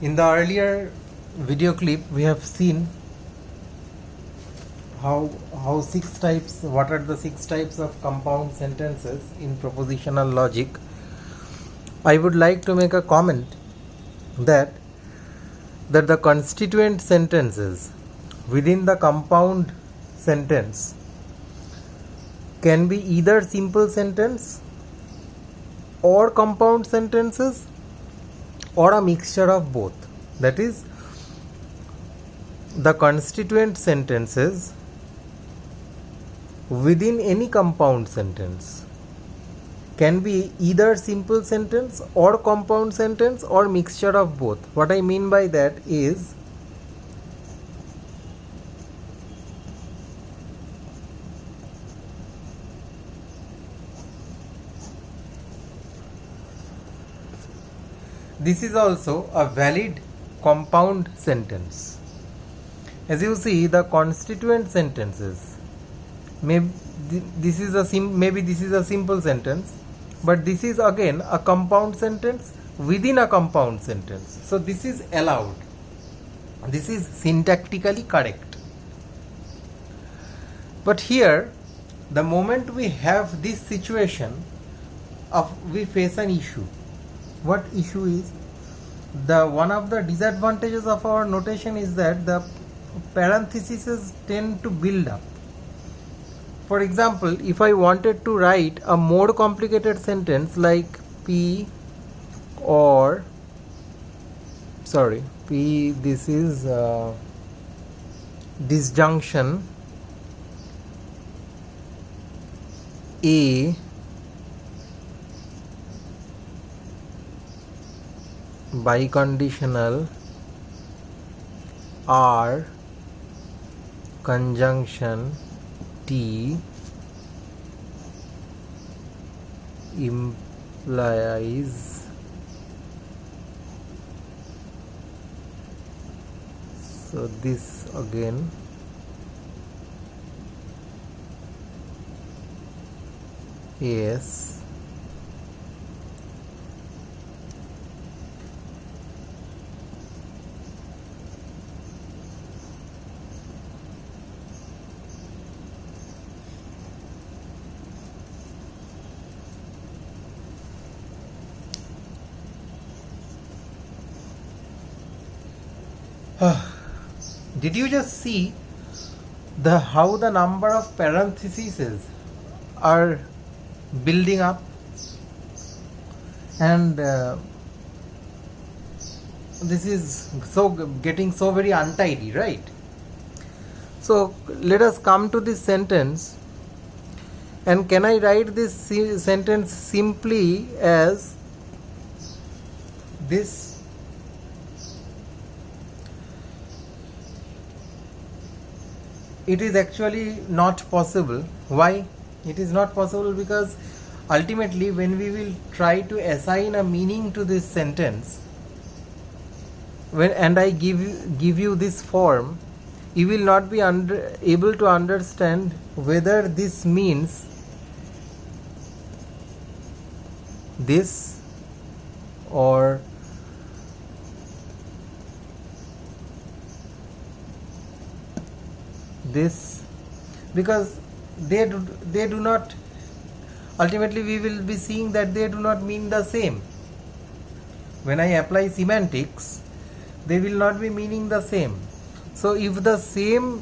In the earlier video clip, we have seen how six types. What are the six types of compound sentences in propositional logic? I would like to make a comment that the constituent sentences within the compound sentence can be either simple sentence or compound sentences or a mixture of both. That is, the constituent sentences within any compound sentence can be either simple sentence or compound sentence or mixture of both. What I mean by that is, this is also a valid compound sentence. As you see, the constituent sentences, maybe this is a simple sentence, but this is again a compound sentence within a compound sentence. So this is allowed. This is syntactically correct. But here, the moment we have this situation, we face an issue. What issue is? One of the disadvantages of our notation is that the parentheses tend to build up. For example, if I wanted to write a more complicated sentence like P, this is disjunction A biconditional R conjunction T implies so this again is did you just see how the number of parentheses are building up, and this is getting so very untidy, right? So let us come to this sentence, and can I write this sentence simply as this? It is actually not possible. Why? It is not possible because ultimately when we will try to assign a meaning to this sentence, and I give you this form, you will not be able to understand whether this means this or this, because they do not, ultimately we will be seeing that they do not mean the same. When I apply semantics, they will not be meaning the same. So if the same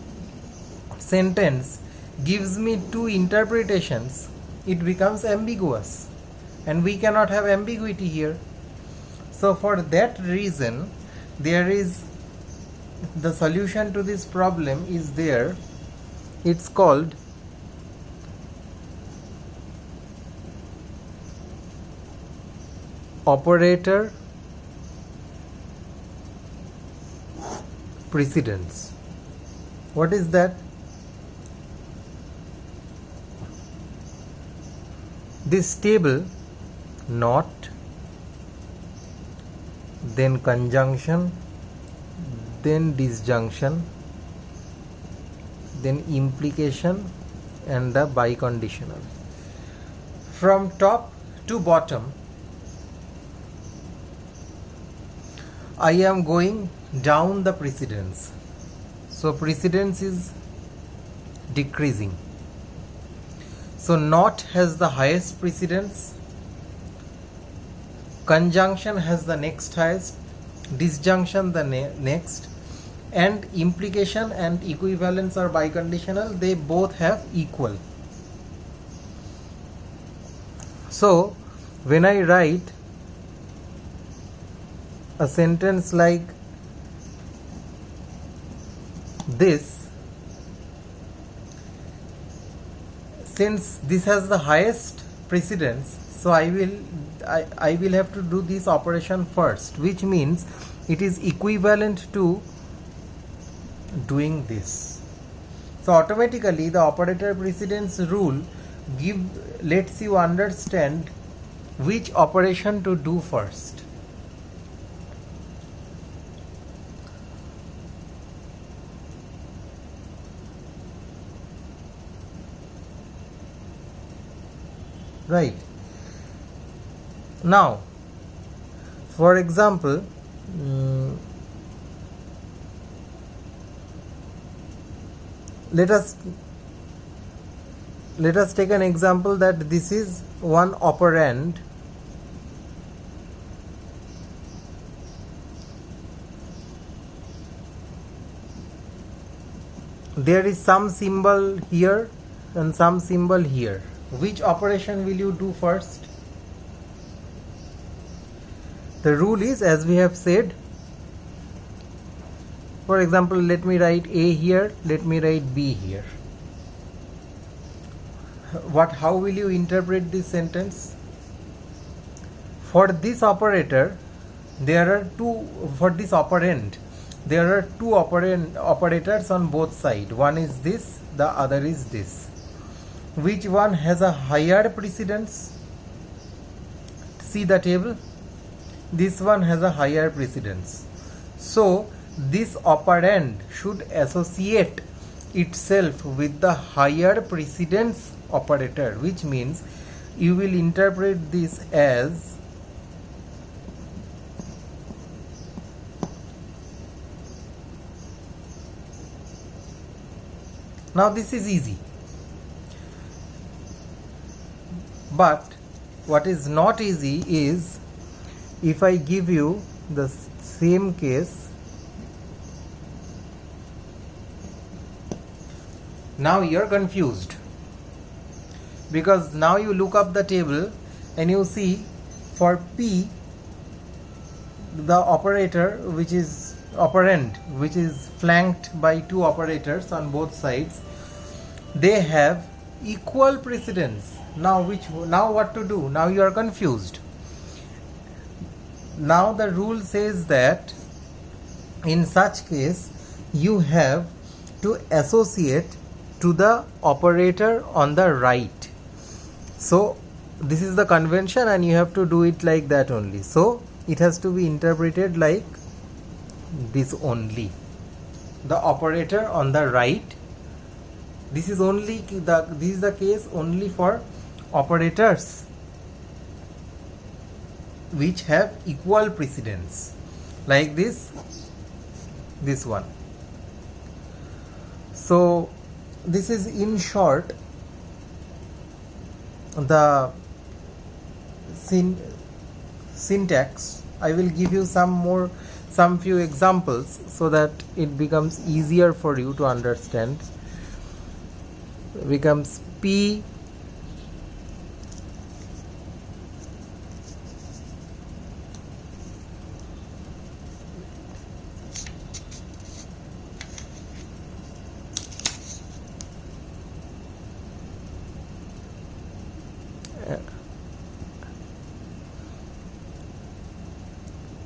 sentence gives me two interpretations, it becomes ambiguous, and we cannot have ambiguity here. So for that reason, the solution to this problem is there. It's called operator precedence. What is that? This table, not, then conjunction, then disjunction, then implication, and the biconditional. From top to bottom, I am going down the precedence. So precedence is decreasing. So not has the highest precedence, conjunction has the next highest, disjunction the next, and implication and equivalence are biconditional, they both have equal. So when I write a sentence like this, since this has the highest precedence, so I will have to do this operation first, which means it is equivalent to doing this. So automatically the operator precedence rule lets you understand which operation to do first. Right. Now, for example, let us take an example that this is one operand there is some symbol here and some symbol here. Which operation will you do first? The rule is, as we have said, for example, let me write A here, let me write B here. How will you interpret this sentence? For this operator, there are two, for this operand, there are two operators on both sides. One is this, the other is this. Which one has a higher precedence? See the table. This one has a higher precedence. So this operand should associate itself with the higher precedence operator, which means you will interpret this as now this is easy. But what is not easy is if I give you the same case. Now you are confused, because now you look up the table and you see for P, the operator which is operand which is flanked by two operators on both sides, they have equal precedence. Now what to do? Now you are confused. Now the rule says that in such case you have to associate to the operator on the right. So this is the convention and you have to do it like that only. So it has to be interpreted like this only. The operator on the right. This is the case only for operators which have equal precedence, like this one. So this is in short the syntax. I will give you some few examples so that it becomes easier for you to understand. Becomes P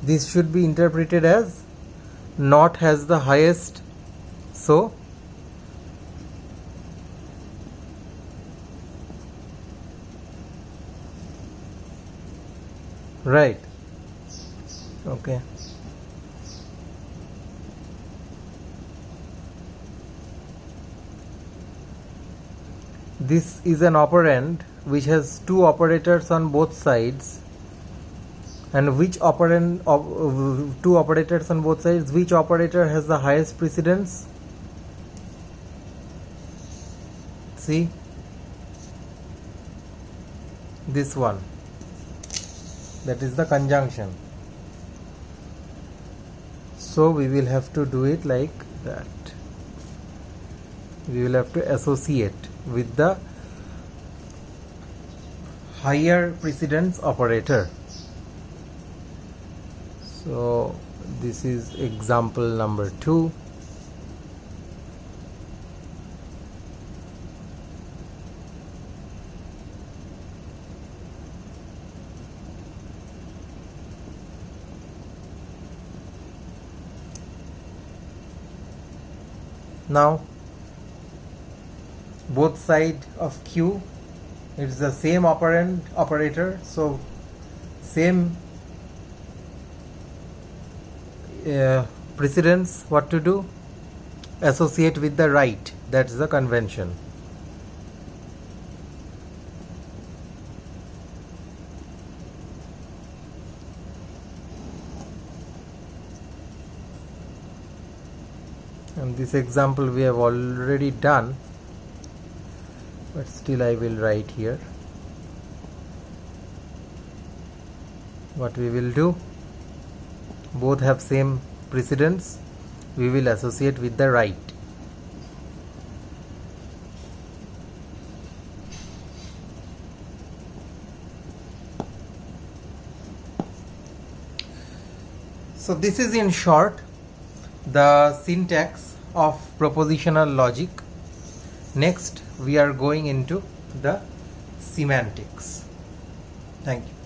this should be interpreted as not has the highest, so right. Okay. This is an operand which has two operators on both sides. and which operand of two operators on both sides, which operator has the highest precedence? See, this one, that is the conjunction. So we will have to do it like that. We will have to associate with the higher precedence operator. So this is example number 2. Now both sides of Q, it's the same operand operator, so same precedence. What to do? Associate with the right, that's the convention. And this example we have already done, but still I will write here. What we will do, both have same precedence, we will associate with the right. So this is in short the syntax of propositional logic. Next we are going into the semantics. Thank you.